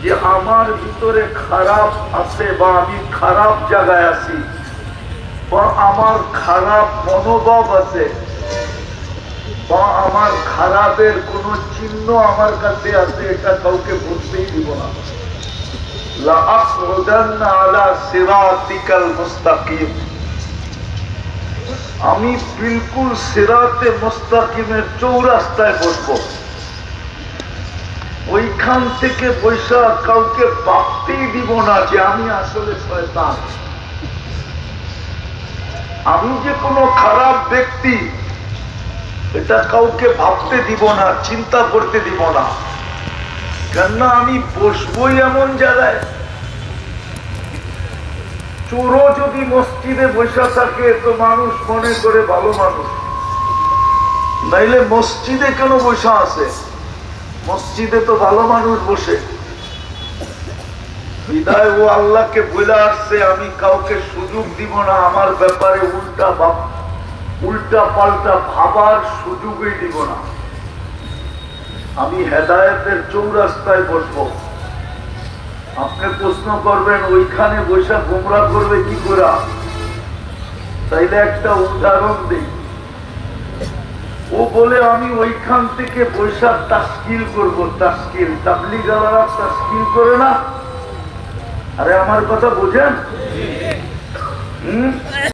যে আমার ভিতরে খারাপ আছে বা আমি খারাপ জায়গায় আছি বা আমার খারাপ মনোভাব আছে বা আমার খারাপের কোন চিহ্ন আমার কাছে আছে, এটা কাউকে বুঝতেই দিব না। আমি বিলকুল সিরাতে মুস্তাকিমের চৌরাস্তায় বসবো। ওইখান থেকে পয়সা কাউকে ভাবতেই দিব না যে আমি আসলে শয়তান, আমি যে কোনো খারাপ ব্যক্তি, এটা কাউকে ভাবতে দিব না, চিন্তা করতে দিব না। কেননা আমি বসবই এমন জায়গায়, চোরও যদি মসজিদে বসে থাকে তো মানুষ মনে করে ভালো মানুষ, নাইলে মসজিদে কেন বসে আছে? মসজিদে তো ভালো মানুষ বসে। বিদায় ও আল্লাহকে বলে আসছে আমি কাউকে সুযোগ দিব না আমার ব্যাপারে উল্টা পাল্টা ভাবার সুযোগই দিব না। আমি হেদায়েতের চৌরাস্তায় বসবো। আপনি প্রশ্ন করবেন ওইখানে বৈশাখ গোমরা করবে কি করে? তাইলে একটা উদাহরণ দিই। ও বলে আমি ওইখান থেকে বৈশাখ তাস্কিল করবো। তাস্কিল তাবলীগালারা তাস্কিল করে না? আরে আমার কথা বোঝেন?